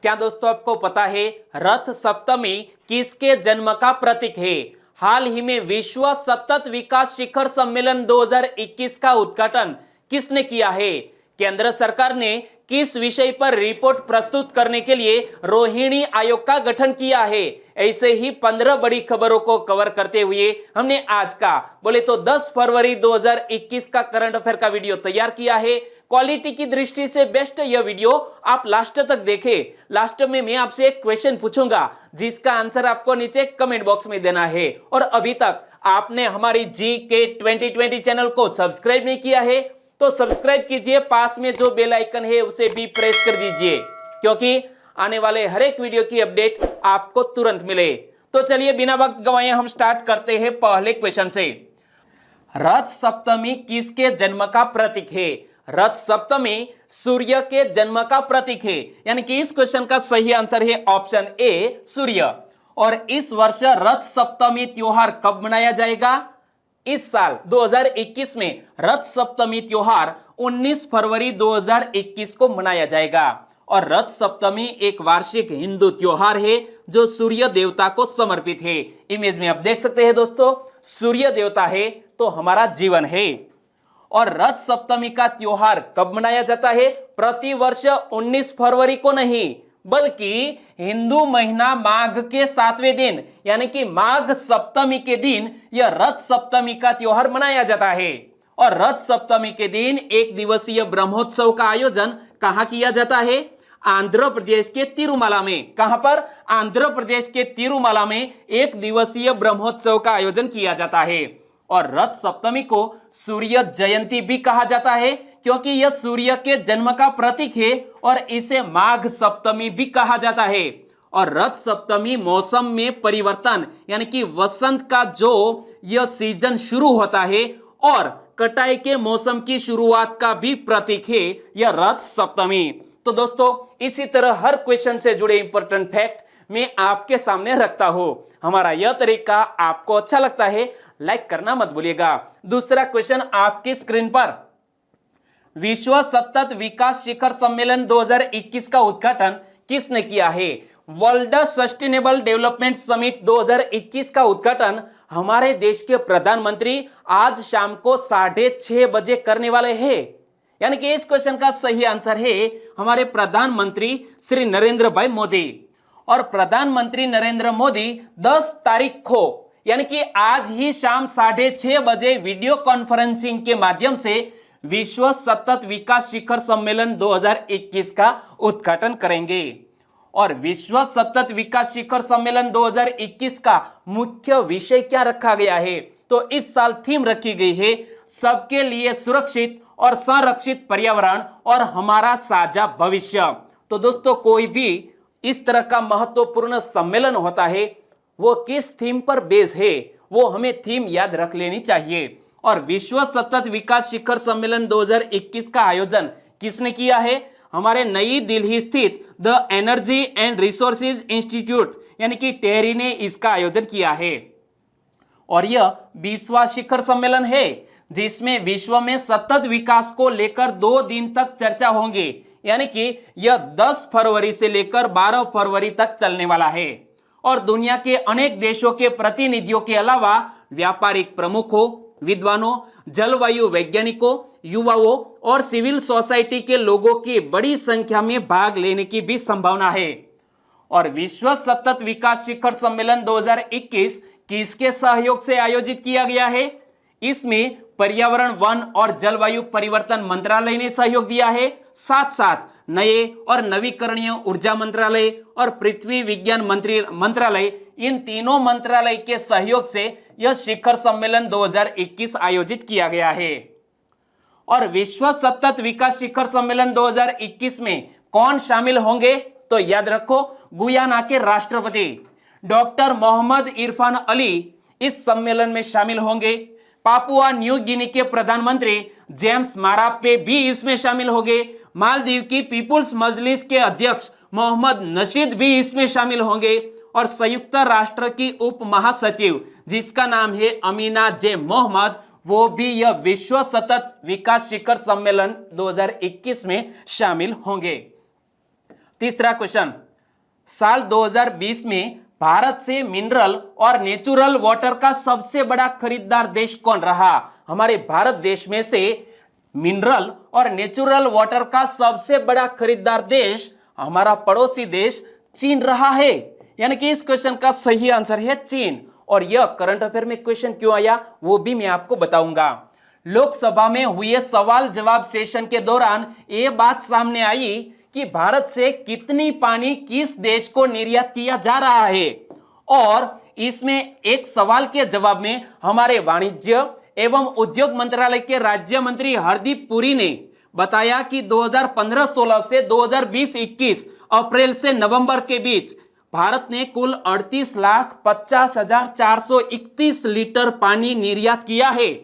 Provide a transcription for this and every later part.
क्या दोस्तों आपको पता है रथ सप्तमी किसके जन्म का प्रतीक है? हाल ही में विश्व सतत विकास शिखर सम्मेलन 2021 का उद्घाटन किसने किया है? केंद्र सरकार ने किस विषय पर रिपोर्ट प्रस्तुत करने के लिए रोहिणी आयोग का गठन किया है? ऐसे ही 15 बड़ी खबरों को कवर करते हुए हमने आज का बोले तो 10 फरवरी 2021 का करंट अफेयर का वीडियो तैयार किया है। क्वालिटी की दृष्टि से बेस्ट यह वीडियो आप लास्ट तक देखें। लास्ट में मैं आपसे एक क्वेश्चन पूछूंगा जिसका आंसर आपको नीचे कमेंट बॉक्स में देना है। और अभी तक आपने हमारी GK 2020 चैनल को सब्सक्राइब नहीं किया है तो सब्सक्राइब कीजिए, पास में जो बेल आइकन है उसे भी प्रेस कर दीजिए क्योंकि आने वाले हर एक वीडियो की अपडेट आपको तुरंत मिले। तो चलिए बिना वक्त गवाए हम स्टार्ट करते हैं पहले क्वेश्चन से। रथ सप्तमी किसके जन्म का प्रतीक है? रथ सप्तमी सूर्य के जन्म का प्रतीक है, यानी कि इस क्वेश्चन का सही आंसर है ऑप्शन ए सूर्य। और इस वर्ष रथ सप्तमी त्योहार कब मनाया जाएगा? इस साल 2021 में रथ सप्तमी त्योहार 19 फरवरी 2021 को मनाया जाएगा। और रथ सप्तमी एक वार्षिक हिंदू त्योहार है जो सूर्य देवता को समर्पित है। इमेज में आप देख सकते हैं दोस्तों, सूर्य देवता है तो हमारा जीवन है। और रथ सप्तमी का त्योहार कब मनाया जाता है? प्रति वर्ष 19 फरवरी को नहीं बल्कि हिंदू महीना माघ के 7वें दिन यानी कि माघ सप्तमी के दिन यह रथ सप्तमी का त्योहार मनाया जाता है। और रथ सप्तमी के दिन एक दिवसीय ब्रह्मोत्सव का आयोजन कहां किया जाता है? आंध्र प्रदेश के तिरुमला में। कहां पर? आंध्र प्रदेश के तिरुमला में एक दिवसीय ब्रह्मोत्सव का आयोजन किया जाता है। और रथ सप्तमी को सूर्य जयंती भी कहा जाता है क्योंकि यह सूर्य के जन्म का प्रतीक है और इसे माघ सप्तमी भी कहा जाता है। और रथ सप्तमी मौसम में परिवर्तन यानी कि वसंत का जो यह सीजन शुरू होता है और कटाई के मौसम की शुरुआत का भी प्रतीक है यह रथ सप्तमी। तो दोस्तों इसी तरह हर क्वेश्चन से जुड़े इंपॉर्टेंट फैक्ट मैं आपके सामने रखता हूं। हमारा यह तरीका आपको अच्छा लगता है लाइक करना मत भूलिएगा। दूसरा क्वेश्चन आपकी स्क्रीन पर, विश्व सतत विकास शिखर सम्मेलन 2021 का उद्घाटन किसने किया है? वर्ल्ड सस्टेनेबल डेवलपमेंट समिट 2021 का उद्घाटन हमारे देश के प्रधानमंत्री आज शाम को 6:30 बजे करने वाले हैं। यानी कि इस क्वेश्चन का सही आंसर है हमारे प्रधानमंत्री श्री नरेंद्र भाई मोदी। और प्रधानमंत्री नरेंद्र मोदी 10 तारीख को यानी कि आज ही शाम 6:30 बजे वीडियो कॉन्फ्रेंसिंग के माध्यम से विश्व सतत विकास शिखर सम्मेलन 2021 का उद्घाटन करेंगे। और विश्व सतत विकास शिखर सम्मेलन 2021 का मुख्य विषय क्या रखा गया है? तो इस साल थीम रखी गई है सबके लिए सुरक्षित और संरक्षित पर्यावरण और हमारा साझा भविष्य। तो दोस्तों कोई भी इस तरह का महत्वपूर्ण सम्मेलन होता है वो किस थीम पर बेस है वो हमें थीम याद रख लेनी चाहिए। और विश्व सतत विकास शिखर सम्मेलन 2021 का आयोजन किसने किया है? हमारे नई दिल्ली स्थित the energy and resources institute यानी कि टेहरी ने इसका आयोजन किया है। और यह 20वां शिखर सम्मेलन है जिसमें विश्व में सतत विकास को लेकर 2 दिन तक चर्चा होंगे, यानी कि यह 10 फरवरी से लेकर 12 फरवरी तक चलने वाला है। और दुनिया के अनेक देशों के प्रतिनिधियों के अलावा व्यापारिक प्रमुखों, विद्वानों, जलवायु वैज्ञानिकों, युवाओं और सिविल सोसाइटी के लोगों की बड़ी संख्या में भाग लेने की भी संभावना है। और विश्व सतत विकास शिखर सम्मेलन 2021 किसके सहयोग से आयोजित किया गया है? इसमें पर्यावरण, वन और जलवायु परिवर्तन मंत्रालय ने सहयोग दिया है, साथ साथ नए और नवीकरणीय ऊर्जा मंत्रालय और पृथ्वी विज्ञान मंत्रालय, इन तीनों मंत्रालय के सहयोग से यह शिखर सम्मेलन 2021 आयोजित किया गया है। और विश्व सतत विकास शिखर सम्मेलन 2021 में कौन शामिल होंगे? तो याद रखो गुयाना के राष्ट्रपति डॉक्टर मोहम्मद इरफान अली इस सम्मेलन में शामिल होंगे। पापुआ न्यू गिनी के प्रधानमंत्री जेम्स मारापे भी इसमें शामिल होंगे। मालदीव की पीपुल्स मजलिस के अध्यक्ष मोहम्मद नशीद भी इसमें शामिल होंगे। और संयुक्त राष्ट्र की उप महासचिव जिसका नाम है अमीना जे मोहम्मद, वो भी यह विश्व सतत विकास शिखर सम्मेलन 2021 में शामिल होंगे। तीसरा क्वेश्चन, साल 2020 में भारत से मिनरल और नेचुरल वाटर का सबसे बड़ा खरीदार देश कौन रहा? हमारे भारत देश में से मिनरल और नेचुरल वाटर का सबसे बड़ा खरीदार देश हमारा पड़ोसी देश चीन रहा है। यानी कि इस क्वेश्चन का सही आंसर है चीन। और यह करंट अफेयर में क्वेश्चन क्यों आया वो भी मैं आपको बताऊंगा। लोकसभा में हुए सवाल जवाब सेशन के दौरान यह बात सामने आई कि भारत से कितनी पानी किस देश को निर्यात किया जा रहा है, और इसमें एक सवाल के जवाब में हमारे वाणिज्य एवं उद्योग मंत्रालय के राज्य मंत्री हरदीप पुरी ने बताया कि 2015-16 से 2020-21 अप्रैल से नवंबर के बीच भारत ने कुल 38,50,431 लीटर पानी निर्यात किया है।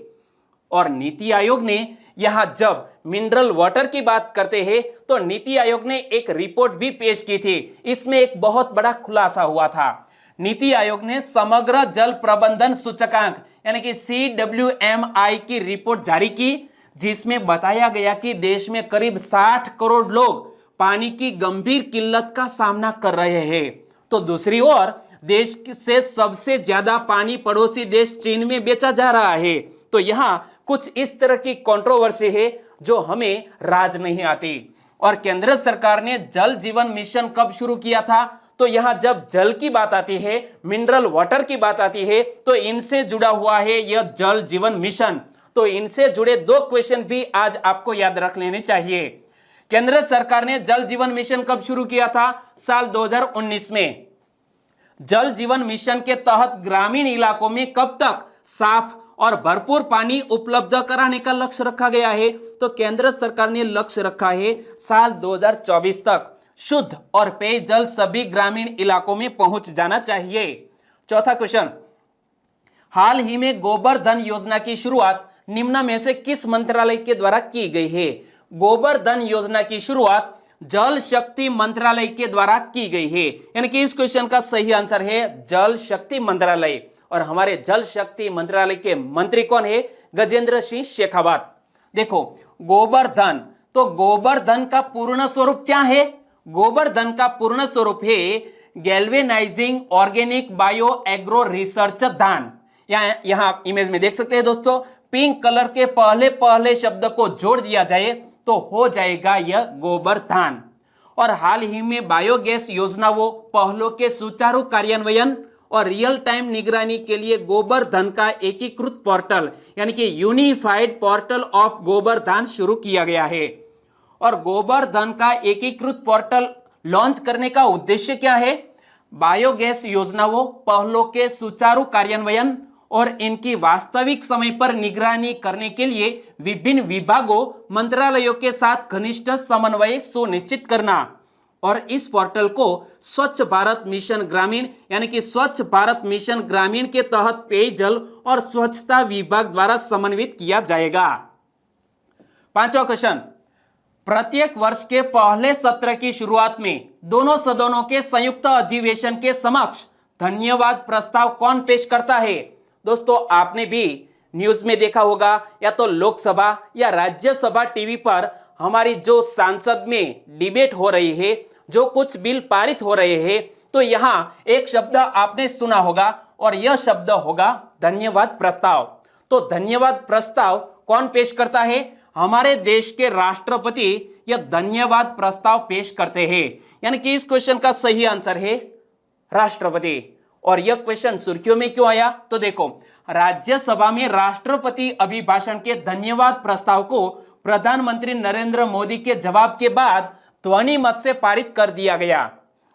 और नीति आयोग ने यहां जब मिनरल वाटर की बात करते हैं तो नीति आयोग ने एक रिपोर्ट भी पेश की थी। इसमें एक बहुत बड़ा खुलासा हुआ था। नीति आयोग ने समग्र जल प्रबंधन सूचकांक यानी कि CWMI की रिपोर्ट जारी की, जिसमें बताया गया कि देश में करीब 60 करोड़ लोग पानी की गंभीर किल्लत का सामना कर रहे हैं। तो दूसरी ओर देश से सबसे ज्यादा पानी पड़ोसी देश चीन में बेचा जा रहा है। तो यहां कुछ इस तरह की कंट्रोवर्सी है जो हमें राज नहीं आती। और केंद्र सरकार ने जल जीवन मिशन कब शुरू किया था? तो यहां जब जल की बात आती है, मिनरल वाटर की बात आती है, तो इनसे जुड़ा हुआ है यह जल जीवन मिशन। तो इनसे जुड़े दो क्वेश्चन भी आज आपको याद रख लेने चाहिए। केंद्र सरकार ने जल जीवन मिशन कब शुरू किया था? साल 2019 में। जल जीवन मिशन के तहत ग्रामीण इलाकों में कब तक साफ और भरपूर पानी उपलब्ध कराने का लक्ष्य रखा गया है? तो केंद्र सरकार ने लक्ष्य रखा है साल 2024 तक शुद्ध और पेयजल सभी ग्रामीण इलाकों में पहुंच जाना चाहिए। चौथा क्वेश्चन, हाल ही में गोबर धन योजना की शुरुआत निम्न में से किस मंत्रालय के द्वारा की गई है? गोबर धन योजना की शुरुआत जल शक्ति मंत्रालय के द्वारा की गई है। यानी कि इस क्वेश्चन का सही आंसर है जल शक्ति मंत्रालय। और हमारे जल शक्ति मंत्रालय के मंत्री कौन है? गजेंद्र सिंह शेखावत। देखो गोबर धन, तो गोबर धन का पूर्ण स्वरूप क्या है? गोबर धन का पूर्ण स्वरूप है galvanising organic bio agro research दान। यहां इमेज में देख सकते हैं दोस्तों, पिंक कलर के पहले पहले शब्द को जोड़ दिया जाए तो हो जाएगा यह गोबर धान। और हाल ही में बायोगैस योजनाओं पहलों के सुचारू कार्यान्वयन और रियल टाइम निगरानी के लिए गोबर धन का एकीकृत पोर्टल यानी कि यूनिफाइड पोर्टल ऑफ गोबर धन शुरू किया गया है। और गोबर धन का एकीकृत पोर्टल लॉन्च करने का उद्देश्य क्या है? बायोगैस योजनाओं पहलों के सुचारू कार्यान्वयन और इनकी वास्तविक समय पर निगरानी करने के लिए विभिन्न विभागों मंत्रालयों के साथ घनिष्ठ समन्वय सुनिश्चित करना। और इस पोर्टल को स्वच्छ भारत मिशन ग्रामीण यानी कि स्वच्छ भारत मिशन ग्रामीण के तहत पेयजल और स्वच्छता विभाग द्वारा समन्वित किया जाएगा। पांचवा क्वेश्चन, प्रत्येक वर्ष के पहले सत्र की शुरुआत में दोनों सदनों के संयुक्त अधिवेशन के समक्ष धन्यवाद प्रस्ताव कौन पेश करता है? दोस्तों आपने भी न्यूज में देखा होगा या तो लोकसभा या राज्यसभा टीवी पर हमारी जो सांसद में डिबेट हो रही है, जो कुछ बिल पारित हो रहे हैं, तो यहां एक शब्द आपने सुना होगा और यह शब्द होगा धन्यवाद प्रस्ताव। तो धन्यवाद प्रस्ताव कौन पेश करता है? हमारे देश के राष्ट्रपति यह धन्यवाद प्रस्ताव पेश करते हैं। यानी कि इस क्वेश्चन का सही आंसर है राष्ट्रपति। और यह क्वेश्चन सुर्खियों में क्यों आया? तो देखो राज्यसभा में राष्ट्रपति अभिभाषण के धन्यवाद प्रस्ताव को प्रधानमंत्री नरेंद्र मोदी के जवाब के बाद ध्वनि मत से पारित कर दिया गया।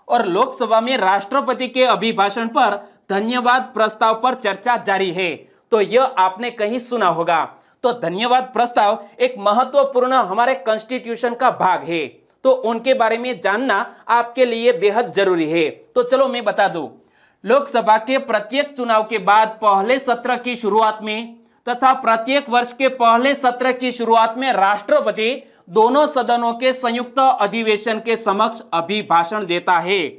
और लोकसभा में राष्ट्रपति के अभिभाषण पर धन्यवाद प्रस्ताव पर चर्चा जारी है। तो यह आपने कहीं सुना होगा। तो धन्यवाद प्रस्ताव एक महत्वपूर्ण हमारे कॉन्स्टिट्यूशन का भाग है, तो उनके बारे में जानना आपके लिए बेहद जरूरी है। तो चलो मैं बता दूं, लोकसभा के प्रत्येक चुनाव के बाद पहले सत्र की शुरुआत में तथा प्रत्येक वर्ष के पहले सत्र की शुरुआत में राष्ट्रपति दोनों सदनों के संयुक्त अधिवेशन के समक्ष अभिभाषण देता है।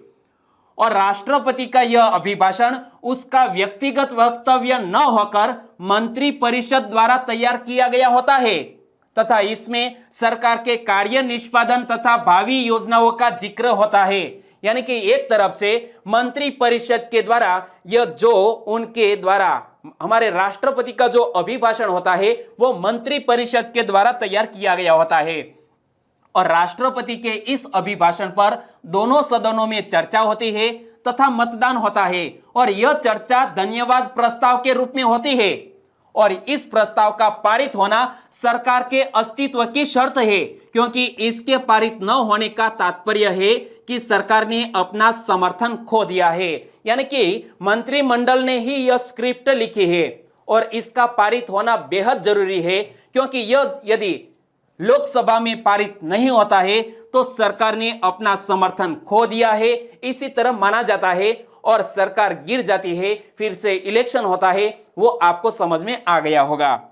और राष्ट्रपति का यह अभिभाषण उसका व्यक्तिगत वक्तव्य न होकर मंत्री परिषद द्वारा तैयार किया गया होता है तथा इसमें सरकार के कार्य निष्पादन तथा भावी योजनाओं का जिक्र होता है। यानी कि एक तरफ से मंत्री परिषद के द्वारा यह जो उनके द्वारा हमारे राष्ट्रपति का जो अभिभाषण होता है वो मंत्री परिषद के द्वारा तैयार किया गया होता है और राष्ट्रपति के इस अभिभाषण पर दोनों सदनों में चर्चा होती है तथा मतदान होता है और यह चर्चा धन्यवाद प्रस्ताव के रूप में होती है और इस प्रस्ताव का पारित होना सरकार के अस्तित्व की शर्त है क्योंकि इसके पारित न होने का तात्पर्य है कि सरकार ने अपना समर्थन खो दिया है, यानी कि मंत्रिमंडल ने ही यह स्क्रिप्ट लिखी है और इसका पारित होना बेहद जरूरी है क्योंकि यह यदि लोकसभा में पारित नहीं होता है तो सरकार ने अपना समर्थन खो दिया है, इसी तरह माना जाता है और सरकार गिर जाती है, फिर से इलेक्शन होता है। वो आपको समझ में आ गया होगा।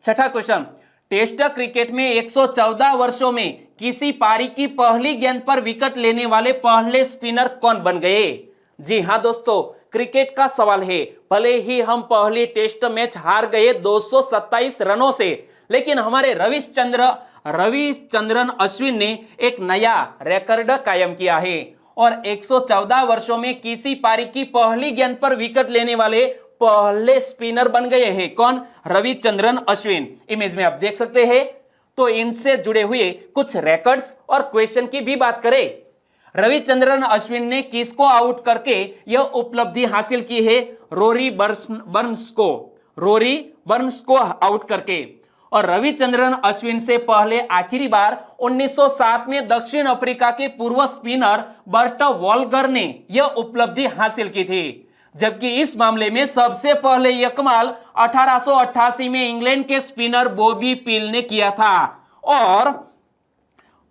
छठा क्वेश्चन, टेस्ट क्रिकेट में 114 वर्षों में किसी पारी की पहली गेंद पर विकेट लेने वाले पहले स्पिनर कौन बन गए? जी हां दोस्तों, क्रिकेट का सवाल है। भले ही हम पहली टेस्ट मैच हार गए 227 रनों से, लेकिन हमारे रविचंद्रन अश्विन ने एक नया रिकॉर्ड कायम किया है और 114 वर्षों में किसी पारी की पहली गेंद पर विकेट लेने वाले पहले स्पिनर बन गए हैं। कौन? रविचंद्रन अश्विन। इमेज में आप देख सकते हैं। तो इनसे जुड़े हुए कुछ रिकॉर्ड्स और क्वेश्चन की भी बात करें। रविचंद्रन अश्विन ने किसको आउट करके यह उपलब्धि हासिल की है? रोरी बर्न्स को आउट करके। और रविचंद्रन अश्विन से पहले आखिरी बार 1907 में दक्षिण अफ्रीका के पूर्व स्पिनर बर्ट वॉल्गर ने यह उपलब्धि हासिल की थी, जबकि इस मामले में सबसे पहले यह कमाल 1888 में इंग्लैंड के स्पिनर बॉबी पील ने किया था और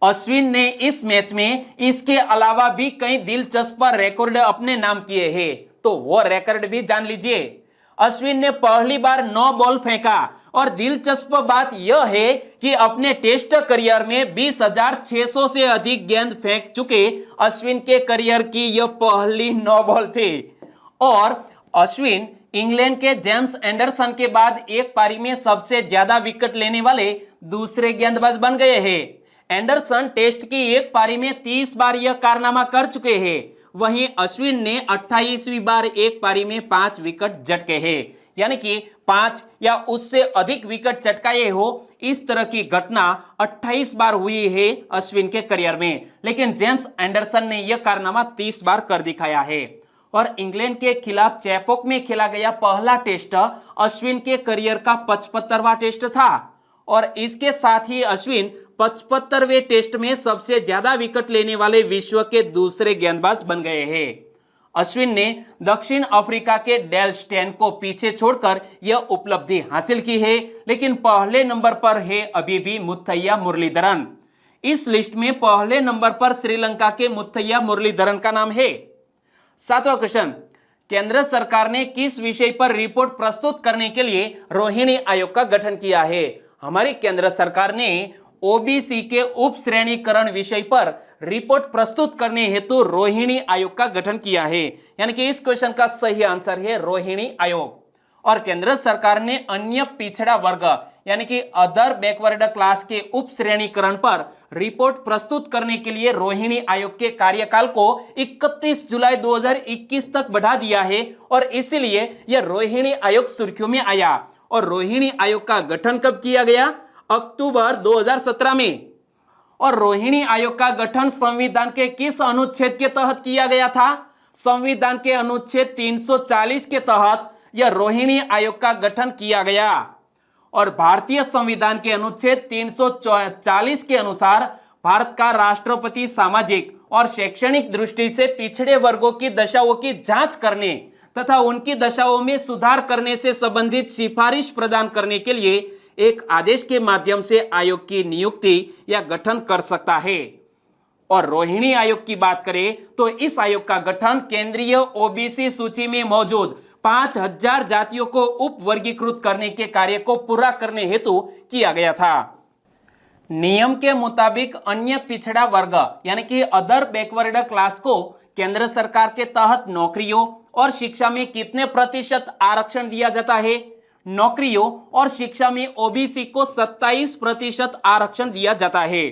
अश्विन ने इस मैच में इसके अलावा भी कई दिलचस्प रिकॉर्ड अपने नाम किए हैं, तो वो रिकॉर्ड भी जान लीजिए। अश्विन ने पहली बार 9 बॉल फेंका और दिलचस्प बात यह है कि अपने टेस्ट करियर में 20,600 से अधिक गेंद फेंक चुके अश्विन के करियर की यह पहली 9 बॉल थी और अश्विन इंग्लैंड के जेम्स एंडरसन के बाद एक पारी में सबसे ज्यादा विकेट लेने वाले दूसरे गेंदबाज बन गए हैं। एंडरसन टेस्ट की एक पारी में 30 बार यह कारनामा कर चुके हैं, वहीं अश्विन ने 28वीं बार एक पारी में 5 विकेट झटके हैं, यानी कि 5 या उससे अधिक विकेट चटकाए हो। इस तरह की घटना 28 बार हुई है अश्विन के करियर में, लेकिन जेम्स एंडरसन ने यह कारनामा 30 बार कर दिखाया है। और इंग्लैंड के खिलाफ चैपोक में खेला गया पहला टेस्ट अश्विन के करियर का 75वां टेस्ट था और इसके साथ ही अश्विन 75वें टेस्ट में सबसे ज्यादा विकेट लेने वाले विश्व के दूसरे गेंदबाज बन गए हैं। अश्विन ने दक्षिण अफ्रीका के डेल स्टेन को पीछे छोड़कर यह उपलब्धि हासिल की है, लेकिन पहले नंबर पर है अभी भी मुथैया मुरलीधरन। इस लिस्ट में पहले नंबर पर श्रीलंका के मुथैया मुरलीधरन का नाम है। 7वां क्वेश्चन, केंद्र सरकार ने किस विषय पर रिपोर्ट प्रस्तुत करने के लिए रोहिणी आयोग का गठन किया है? हमारी केंद्र सरकार ने ओबीसी के उप श्रेणीकरण विषय पर रिपोर्ट प्रस्तुत करने हेतु रोहिणी आयोग का गठन किया है, यानी कि इस क्वेश्चन का सही आंसर है रोहिणी आयोग। और केंद्र सरकार ने अन्य पिछड़ा वर्ग यानी कि अदर बैकवर्ड क्लास के उप श्रेणीकरण पर रिपोर्ट प्रस्तुत करने के लिए रोहिणी आयोग के कार्यकाल को 31 जुलाई 2021 तक बढ़ा दिया है और इसीलिए यह रोहिणी आयोग सुर्खियों में आया। और रोहिणी आयोग का गठन कब किया गया? अक्टूबर 2017 में। और रोहिणी आयोग का गठन संविधान के किस अनुच्छेद के तहत किया गया था? संविधान के अनुच्छेद 340 के तहत यह रोहिणी आयोग का गठन किया गया। और भारतीय संविधान के अनुच्छेद 340 के अनुसार भारत का राष्ट्रपति सामाजिक और शैक्षणिक दृष्टि से पिछड़े वर्गों की दशाओं की जांच करने तथा उनकी दशाओं में सुधार करने से संबंधित सिफारिश प्रदान करने के लिए एक आदेश के माध्यम से आयोग की नियुक्ति या गठन कर सकता है। और रोहिणी आयोग की बात करें तो इस आयोग का गठन केंद्रीय ओबीसी सूची में मौजूद 5000 जातियों को उप वर्गीकृत करने के कार्य को पूरा करने हेतु किया गया था। नियम के मुताबिक अन्य पिछड़ा वर्ग यानी कि अदर बैकवर्ड क्लास को केंद्र सरकार के तहत नौकरियों और शिक्षा में कितने प्रतिशत आरक्षण दिया जाता है? नौकरियों और शिक्षा में ओबीसी को 27% आरक्षण दिया जाता है।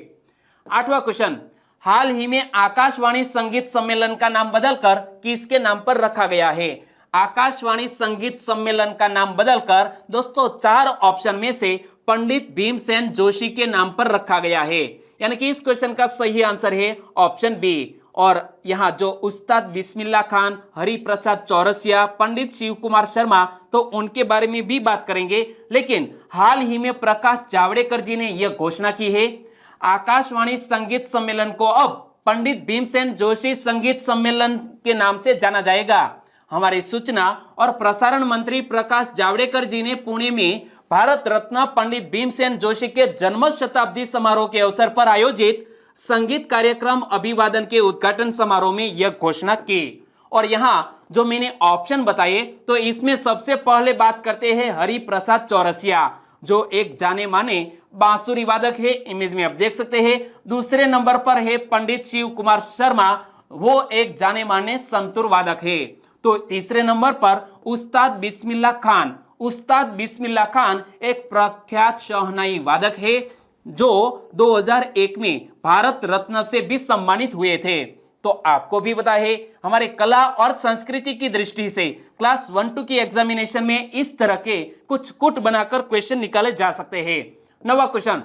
8वां क्वेश्चन, हाल ही में आकाशवाणी संगीत सम्मेलन का नाम बदलकर किसके नाम पर रखा गया है? आकाशवाणी संगीत सम्मेलन का नाम बदलकर दोस्तों 4 ऑप्शन में से पंडित भीमसेन जोशी के नाम पर रखा गया है। यानी कि इस क्वेश्चन का सही आंसर है ऑप्शन बी। और यहाँ जो उस्ताद बिस्मिल्लाह खान, हरिप्रसाद चौरसिया, पंडित शिव कुमार शर्मा, तो उनके बारे में भी बात करेंगे। लेकिन हाल ही में प्रकाश जावड़ेकर जी ने यह घोषणा की है, आकाशवाणी संगीत सम्मेलन को अब पंडित भीमसेन जोशी संगीत सम्मेलन के नाम से जाना जाएगा। हमारे सूचना और प्रसारण मंत्री प्रकाश जावड़ेकर जी ने पुणे में भारत रत्न पंडित भीमसेन जोशी के जन्म शताब्दी समारोह के अवसर पर आयोजित संगीत कार्यक्रम अभिवादन के उद्घाटन समारोह में यह घोषणा की। और यहाँ जो मैंने ऑप्शन बताए तो इसमें सबसे पहले बात करते हैं हरिप्रसाद चौरसिया, जो एक जाने माने बांसुरी वादक है। इमेज में आप देख सकते हैं। दूसरे नंबर पर है पंडित शिव कुमार शर्मा, वो एक जाने माने संतूर वादक है। तो तीसरे नंबर पर उस्ताद बिस्मिल्लाह खान, उस्ताद बिस्मिल्लाह खान एक प्रख्यात शहनाई वादक है, जो 2001 में भारत रत्न से भी सम्मानित हुए थे। तो आपको भी पता है हमारे कला और संस्कृति की दृष्टि से क्लास 1-2 की एग्जामिनेशन में इस तरह के कुछ कुट बनाकर क्वेश्चन निकाले जा सकते हैं। 9वां क्वेश्चन,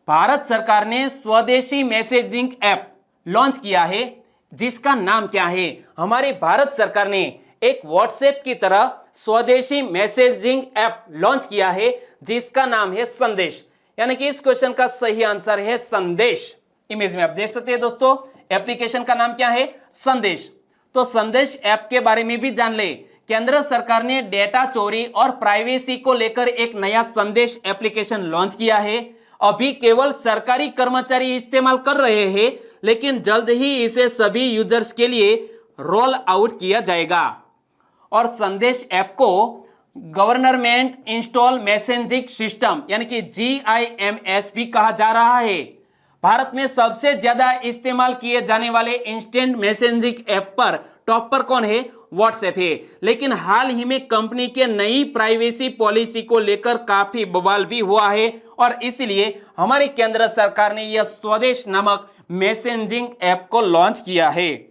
भारत सरकार ने स्वदेशी मैसेजिंग ऐप लॉन्च किया है, जिसका नाम क्या है? हमारी भारत सरकार ने एक व्हाट्सएप की तरह स्वदेशी मैसेजिंग ऐप लॉन्च किया है, जिसका नाम है संदेश। यानी कि इस क्वेश्चन का सही आंसर है संदेश। इमेज में आप देख सकते हैं दोस्तों, एप्लीकेशन का नाम क्या है? संदेश। तो संदेश ऐप के बारे में भी जान ले। केंद्र सरकार ने डेटा चोरी और प्राइवेसी को लेकर एक नया संदेश एप्लीकेशन लॉन्च किया है। अभी केवल सरकारी कर्मचारी इस्तेमाल कर रहे हैं, लेकिन जल्द ही इसे सभी यूजर्स के लिए रोल आउट किया जाएगा। और संदेश ऐप को गवर्नमेंट इंस्टॉल मैसेजिंग सिस्टम यानी कि GIMS भी कहा जा रहा है। भारत में सबसे ज्यादा इस्तेमाल किए जाने वाले इंस्टेंट मैसेजिंग ऐप पर टॉप पर कौन है? व्हाट्सएप है। लेकिन हाल ही में कंपनी के नई प्राइवेसी पॉलिसी को लेकर काफी बवाल भी हुआ है, और इसलिए हमारी केंद्र सरकार ने यह स्वदेश नामक मैसेजिंग ऐप को लॉन्च किया है।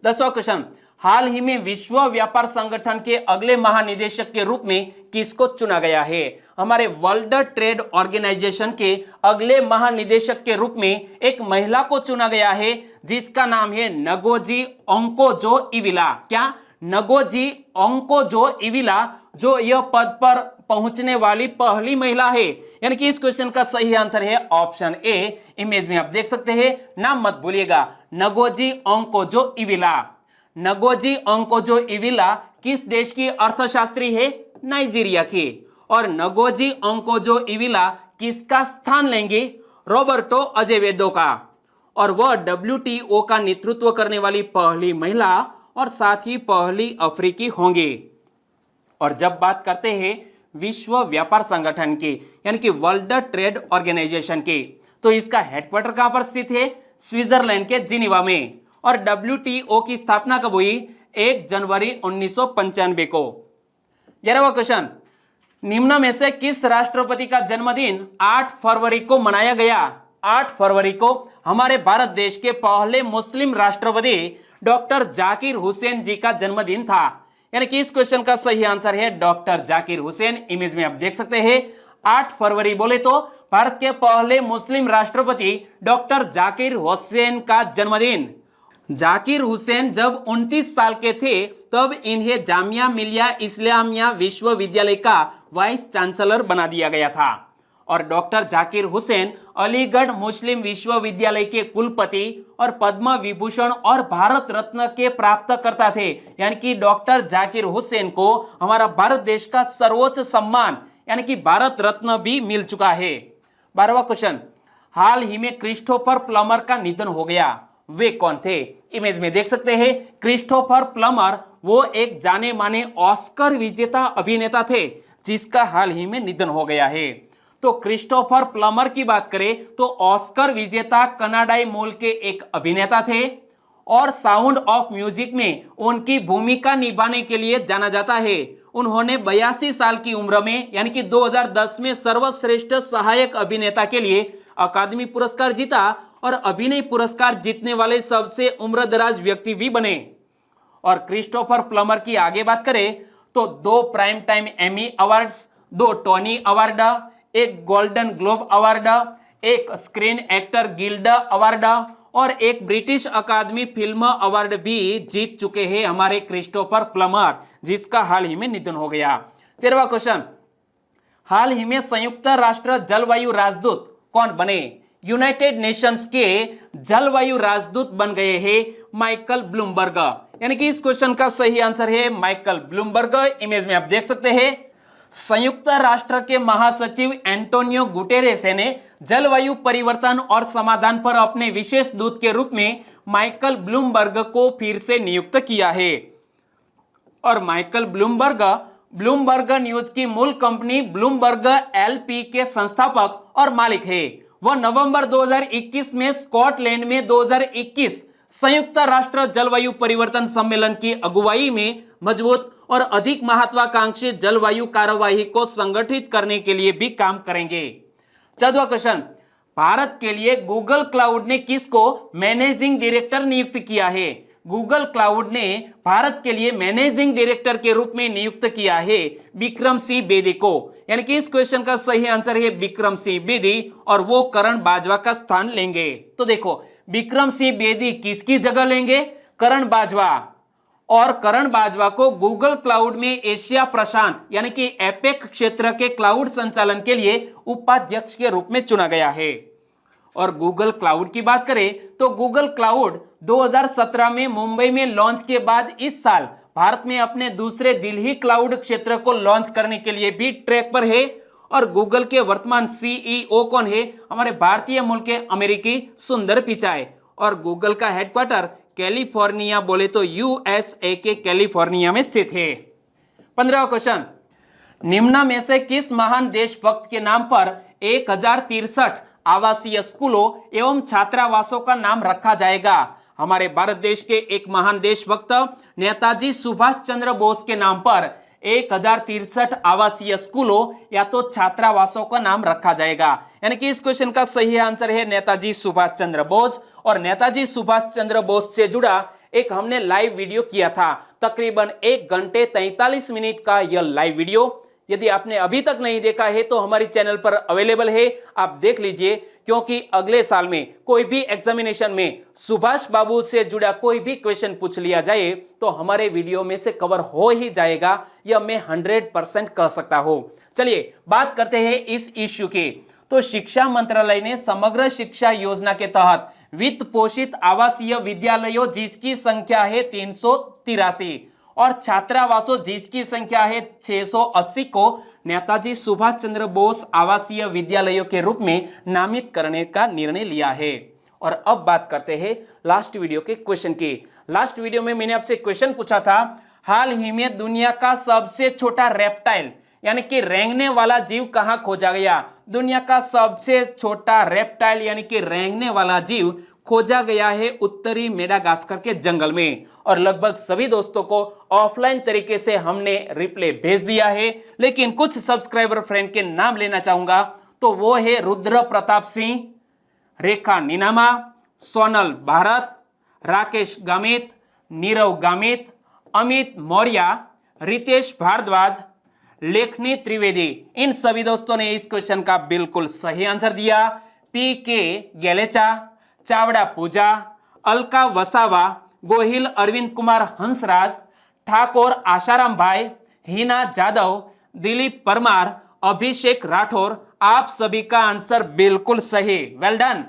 10वां क्वेश्चन, हाल ही में विश्व व्यापार संगठन के अगले महानिदेशक के रूप में किसको चुना गया है? हमारे वर्ल्ड ट्रेड ऑर्गेनाइजेशन के अगले महानिदेशक के रूप में एक महिला को चुना गया है, जिसका नाम है नगोजी ओंकोजो-इविला। क्या? नगोजी ओंकोजो-इविला, जो यह पद पर पहुंचने वाली पहली महिला है। यानी कि इस क्वेश्चन का सही आंसर है ऑप्शन ए। इमेज में आप देख सकते हैं, नाम मत भूलिएगा, नगोजी ओंकोजो-इविला। नगोजी ओंकोजो-इविला किस देश की अर्थशास्त्री है? नाइजीरिया की। और नगोजी ओंकोजो-इविला किसका स्थान लेंगे? रॉबर्टो अजेवेडो का। और वह WTO का नेतृत्व करने वाली पहली महिला और साथ ही पहली अफ्रीकी होंगे। और जब बात करते हैं विश्व व्यापार संगठन की यानी कि वर्ल्ड ट्रेड ऑर्गेनाइजेशन की, तो इसका हेडक्वार्टर कहां पर स्थित है? स्विट्जरलैंड के जिनीवा में। और WTO की स्थापना कब हुई? 1 जनवरी 1995 को। 11वां क्वेश्चन, निम्न में से किस राष्ट्रपति का जन्मदिन 8 फरवरी को मनाया गया? 8 फरवरी को हमारे भारत देश के पहले मुस्लिम राष्ट्रपति डॉक्टर जाकिर हुसैन जी का जन्मदिन था। यानी कि इस क्वेश्चन का सही आंसर है डॉक्टर जाकिर हुसैन। इमेज में आप देख सकते हैं, 8 फरवरी बोले तो भारत के पहले मुस्लिम राष्ट्रपति डॉक्टर जाकिर हुसैन का जन्मदिन। जाकिर हुसैन जब 29 साल के थे तब इन्हें जामिया मिलिया इस्लामिया विश्वविद्यालय का वाइस चांसलर बना दिया गया था। और डॉक्टर जाकिर हुसैन अलीगढ़ मुस्लिम विश्वविद्यालय के कुलपति और पद्म विभूषण और भारत रत्न के प्राप्तकर्ता थे। यानी कि डॉक्टर जाकिर हुसैन को हमारा भारत देश का सर्वोच्च सम्मान यानी कि भारत रत्न भी मिल चुका है। 12वां क्वेश्चन, हाल ही में क्रिस्टोफर प्लमर का निधन हो गया, वे कौन थे? इमेज में देख सकते हैं, क्रिस्टोफर प्लमर वो एक जाने माने ऑस्कर विजेता अभिनेता थे, जिसका हाल ही में निधन हो गया है। तो क्रिस्टोफर प्लमर की बात करें तो ऑस्कर विजेता कनाडाई मूल के एक अभिनेता थे और साउंड ऑफ म्यूजिक में उनकी भूमिका निभाने के लिए जाना जाता है। उन्होंने 82 साल की उम्र में यानी कि 2010 में सर्वश्रेष्ठ सहायक अभिनेता के लिए अकादमी पुरस्कार जीता और अभिनय पुरस्कार जीतने वाले सबसे उम्रदराज व्यक्ति भी बने। और क्रिस्टोफर प्लमर की आगे बात करें तो 2 prime time Emmy awards, 2 Tony award, 1 golden globe award, 1 screen actor guild award और 1 ब्रिटिश अकादमी फिल्म अवार्ड भी जीत चुके हैं हमारे क्रिस्टोफर प्लमर, जिसका हाल ही में निधन हो गया। 13वां क्वेश्चन, हाल ही में संयुक्त राष्ट्र जलवायु राजदूत कौन बने? यूनाइटेड नेशंस के जलवायु राजदूत बन गए हैं माइकल ब्लूमबर्ग। यानी कि इस क्वेश्चन का सही आंसर है माइकल ब्लूमबर्ग। इमेज में आप देख सकते हैं संयुक्त राष्ट्र के महासचिव एंटोनियो गुटेरेस ने जलवायु परिवर्तन और समाधान पर अपने विशेष दूत के रूप में माइकल ब्लूमबर्ग को फिर से नियुक्त किया है। और माइकल ब्लूमबर्ग न्यूज की मूल कंपनी ब्लूमबर्ग एलपी के संस्थापक और मालिक है। वह नवंबर 2021 में स्कॉटलैंड में 2021 संयुक्त राष्ट्र जलवायु परिवर्तन सम्मेलन की अगुवाई में मजबूत और अधिक महत्वाकांक्षी जलवायु कार्यवाही को संगठित करने के लिए भी काम करेंगे। 14वां क्वेश्चन, भारत के लिए गूगल क्लाउड ने किसको मैनेजिंग डायरेक्टर नियुक्त किया है? गूगल क्लाउड ने भारत के लिए मैनेजिंग डायरेक्टर के रूप में नियुक्त किया है विक्रम सिंह बेदी को। यानी कि इस क्वेश्चन का सही आंसर है विक्रम सिंह बेदी और वो करण बाजवा का स्थान लेंगे। तो देखो विक्रम सिंह बेदी किसकी जगह लेंगे? करण बाजवा। और करण बाजवा को गूगल क्लाउड में एशिया प्रशांत यानी कि एपेक क्षेत्र के क्लाउड संचालन के लिए उपाध्यक्ष के रूप में चुना गया है। और गूगल क्लाउड की बात करें तो गूगल क्लाउड 2017 में मुंबई में लॉन्च के बाद इस साल भारत में अपने दूसरे दिल्ली क्लाउड क्षेत्र को लॉन्च करने के लिए भी ट्रैक पर है। और गूगल के वर्तमान सीईओ कौन है? हमारे भारतीय मूल के अमेरिकी सुंदर पिचाई। और गूगल का हेडक्वार्टर कैलिफोर्निया बोले तो यूएसए के कैलिफोर्निया में स्थित है। 15वां क्वेश्चन, निम्न में से किस महान देशभक्त के नाम पर 1063 आवासीय स्कूलों एवं छात्रावासों का नाम रखा जाएगा? हमारे भारत देश के एक महान देशभक्त नेताजी सुभाष चंद्र बोस के नाम पर 1063 आवासीय स्कूलों या तो छात्रावासों का नाम रखा जाएगा। यानी कि इस क्वेश्चन का सही आंसर है नेताजी सुभाष चंद्र बोस। और नेताजी सुभाष चंद्र बोस से जुड़ा एक हमने लाइव वीडियो किया था, तकरीबन 1 घंटे 43 मिनट का यह लाइव वीडियो। यदि आपने अभी तक नहीं देखा है तो हमारी चैनल पर अवेलेबल है, आप देख लीजिए। क्योंकि अगले साल में कोई भी एग्जामिनेशन में सुभाष बाबू से जुड़ा कोई भी क्वेश्चन पूछ लिया जाए तो हमारे वीडियो में से कवर हो ही जाएगा, यह मैं 100% कह सकता हूं। चलिए बात करते हैं इस इश्यू की। तो शिक्षा मंत्रालय ने समग्र शिक्षा योजना के तहत वित्त पोषित आवासीय विद्यालयों जिसकी संख्या है 383 और छात्रावासों जिसकी संख्या है 680 को नेताजी सुभाष चंद्र बोस आवासीय विद्यालयों के रूप में नामित करने का निर्णय लिया है। और अब बात करते हैं लास्ट वीडियो के क्वेश्चन की। लास्ट वीडियो में मैंने आपसे क्वेश्चन पूछा था, हाल ही में दुनिया का सबसे छोटा रेप्टाइल यानी कि रेंगने वाला जीव कहां खोजा गया? दुनिया का सबसे छोटा रेप्टाइल यानी कि रेंगने वाला जीव खोजा गया है उत्तरी मेडागास्कर के जंगल में। और लगभग सभी दोस्तों को ऑफलाइन तरीके से हमने रिप्ले भेज दिया है, लेकिन कुछ सब्सक्राइबर फ्रेंड के नाम लेना चाहूंगा। तो वो है रुद्र प्रताप सिंह, रेखा नीनामा, सोनल भारत, राकेश गामित, नीरव गामित, अमित मौर्य, रितेश भारद्वाज, लेखनी त्रिवेदी। इन सभी दोस्तों ने इस क्वेश्चन का बिल्कुल सही आंसर दिया। पी के गेलेचा, चावड़ा पूजा, अलका वसावा, गोहिल अरविंद कुमार हंसराज, ठाकुर आशाराम भाई, हिना जादव, दिलीप परमार, अभिषेक राठौर, आप सभी का आंसर बिल्कुल सही। Well done.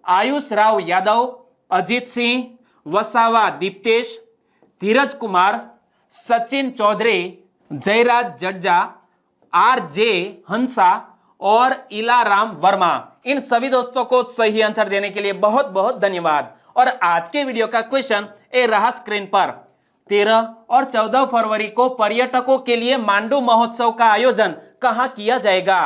Ayush Rao Yadav, Ajit Singh, Vasava Diptesh, Dheeraj Kumar, Sachin Chaudhary, Jayraj Jadeja, RJ Hansa और इलाराम वर्मा। इन सभी दोस्तों को सही आंसर देने के लिए बहुत बहुत धन्यवाद। और आज के वीडियो का क्वेश्चन ए रहा स्क्रीन पर। 13 और 14 फरवरी को पर्यटकों के लिए मांडू महोत्सव का आयोजन कहां किया जाएगा?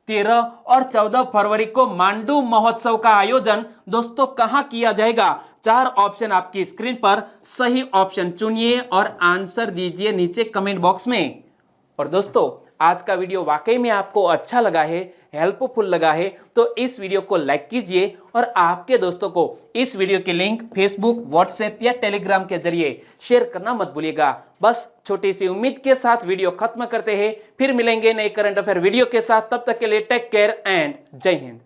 13 और 14 फरवरी को मांडू महोत्सव का आयोजन दोस्तों कहां किया जाएगा? 4 ऑप्शन आपकी स्क्रीन पर, सही ऑप्शन चुनिए और आंसर दीजिए नीचे कमेंट बॉक्स में। और दोस्तों आज का वीडियो वाकई में आपको अच्छा लगा है, हेल्पफुल लगा है, तो इस वीडियो को लाइक कीजिए और आपके दोस्तों को इस वीडियो की लिंक फेसबुक, व्हाट्सएप या टेलीग्राम के जरिए शेयर करना मत भूलिएगा। बस छोटी सी उम्मीद के साथ वीडियो खत्म करते हैं, फिर मिलेंगे नए करंट अफेयर वीडियो के साथ। तब तक के लिए टेक केयर एंड जय हिंद।